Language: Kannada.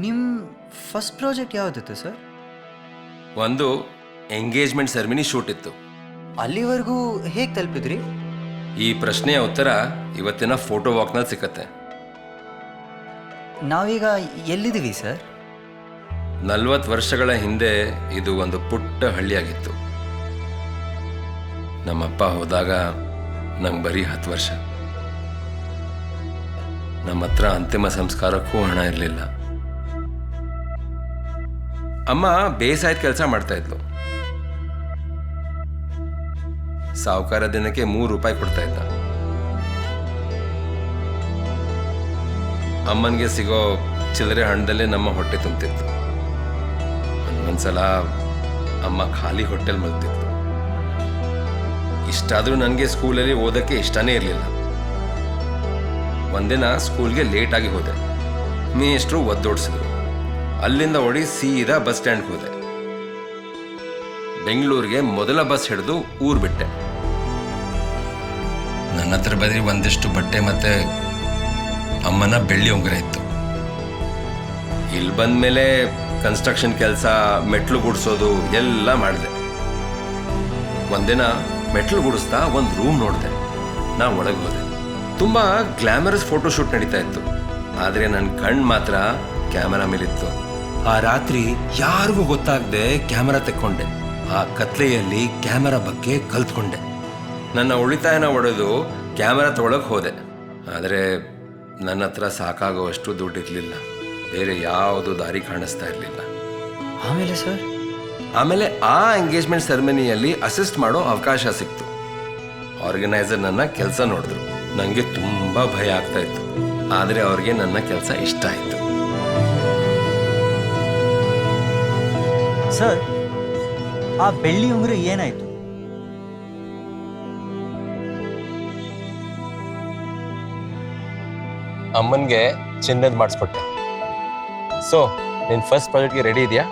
ನಿಮ್ಮ ಫಸ್ಟ್ ಪ್ರಾಜೆಕ್ಟ್ ಯಾವುದಿತ್ತು ಸರ್? ಒಂದು ಎಂಗೇಜ್ಮೆಂಟ್ ಸೆರೆಮನಿ ಶೂಟ್ ಇತ್ತು. ಅಲ್ಲಿವರೆಗೂ ಹೇಗೆ ತಲುಪಿದ್ರಿ? ಈ ಪ್ರಶ್ನೆಯ ಉತ್ತರ ಇವತ್ತಿನ ಫೋಟೋ ವಾಕ್ನಲ್ಲಿ ಸಿಕ್ಕತ್ತೆ. ನಾವೀಗ ಎಲ್ಲಿದ್ದೀವಿ ಸರ್? 40 ವರ್ಷಗಳ ಹಿಂದೆ ಇದು ಒಂದು ಪುಟ್ಟ ಹಳ್ಳಿಯಾಗಿತ್ತು. ನಮ್ಮಪ್ಪ ಹೋದಾಗ ನಂಗೆ ಬರೀ 10 ವರ್ಷ. ನಮ್ಮ ಹತ್ರ ಅಂತಿಮ ಸಂಸ್ಕಾರಕ್ಕೂ ಹಣ ಇರಲಿಲ್ಲ. ಅಮ್ಮ ಬೇಸಾಯದ ಕೆಲಸ ಮಾಡ್ತಾ ಇದ್ಲು. ಸಾವುಕಾರ ದಿನಕ್ಕೆ 3 ರೂಪಾಯಿ ಕೊಡ್ತಾ ಇದ್ದ. ಅಮ್ಮನಿಗೆ ಸಿಗೋ ಚಿಲ್ಲರೆ ಹಣದಲ್ಲೇ ನಮ್ಮ ಹೊಟ್ಟೆ ತುಂಬ್ತಿತ್ತು. ಒಂದ್ಸಲ ಅಮ್ಮ ಖಾಲಿ ಹೊಟ್ಟೆಲ್ ಮಲ್ತಿತ್ತು. ಇಷ್ಟಾದರೂ ನನಗೆ ಸ್ಕೂಲಲ್ಲಿ ಓದಕ್ಕೆ ಇಷ್ಟನೇ ಇರಲಿಲ್ಲ. ಒಂದಿನ ಸ್ಕೂಲ್ಗೆ ಲೇಟಾಗಿ ಹೋದೆ. ಮೇಷ್ಟ್ರು ಒದ್ದೋಡಿಸಿದ್ರು. ಅಲ್ಲಿಂದ ಓಡಿ ಸೀದಾ ಬಸ್ ಸ್ಟ್ಯಾಂಡ್ಗೆ ಹೋದೆ. ಬೆಂಗಳೂರಿಗೆ ಮೊದಲ ಬಸ್ ಹಿಡಿದು ಊರು ಬಿಟ್ಟೆ. ನನ್ನ ಹತ್ರ ಬರೀ ಒಂದಿಷ್ಟು ಬಟ್ಟೆ ಮತ್ತೆ ಅಮ್ಮನ ಬೆಳ್ಳಿ ಉಂಗುರ ಇತ್ತು. ಇಲ್ಲಿ ಬಂದ್ಮೇಲೆ ಕನ್ಸ್ಟ್ರಕ್ಷನ್ ಕೆಲಸ, ಮೆಟ್ಲು ಗುಡಿಸೋದು ಎಲ್ಲ ಮಾಡಿದೆ. ಒಂದಿನ ಮೆಟ್ಲು ಗುಡಿಸ್ತಾ ಒಂದು ರೂಮ್ ನೋಡಿದೆ. ನಾ ಒಳಗೆ ಹೋದೆ. ತುಂಬ ಗ್ಲಾಮರಸ್ ಫೋಟೋಶೂಟ್ ನಡೀತಾ ಇತ್ತು. ಆದರೆ ನನ್ನ ಕಣ್ಣು ಮಾತ್ರ ಕ್ಯಾಮರಾ ಮೇಲಿತ್ತು. ಆ ರಾತ್ರಿ ಯಾರಿಗೂ ಗೊತ್ತಾಗದೆ ಕ್ಯಾಮರಾ ತೆಕ್ಕೊಂಡೆ. ಆ ಕತ್ಲೆಯಲ್ಲಿ ಕ್ಯಾಮರಾ ಬಗ್ಗೆ ಕಲ್ತ್ಕೊಂಡೆ. ನನ್ನ ಉಳಿತಾಯನ ಒಡೆದು ಕ್ಯಾಮರಾ ತಗೊಳಕ್ಕೆ ಹೋದೆ. ಆದರೆ ನನ್ನ ಹತ್ರ ಸಾಕಾಗುವಷ್ಟು ದುಡ್ಡಿರಲಿಲ್ಲ. ಬೇರೆ ಯಾವುದು ದಾರಿ ಕಾಣಿಸ್ತಾ ಇರಲಿಲ್ಲ. ಆಮೇಲೆ ಸರ್? ಆಮೇಲೆ ಆ ಎಂಗೇಜ್ಮೆಂಟ್ ಸೆರೆಮನಿಯಲ್ಲಿ ಅಸಿಸ್ಟ್ ಮಾಡೋ ಅವಕಾಶ ಸಿಕ್ತು. ಆರ್ಗನೈಸರ್ ನನ್ನ ಕೆಲಸ ನೋಡಿದ್ರು. ನನಗೆ ತುಂಬ ಭಯ ಆಗ್ತಾ ಇತ್ತು. ಆದರೆ ಅವ್ರಿಗೆ ನನ್ನ ಕೆಲಸ ಇಷ್ಟ ಆಯಿತು. ಸರ್, ಆ ಬೆಳ್ಳಿ ಉಂಗುರ ಏನಾಯ್ತು? ಅಮ್ಮನಿಗೆ ಚಿನ್ನದ ಮಾಡಿಸ್ಕೊಟ್ಟೆ. ಸೊ ನಿನ್ನ ಫಸ್ಟ್ ಪ್ರಾಜೆಕ್ಟ್ಗೆ ರೆಡಿ ಇದೆಯಾ?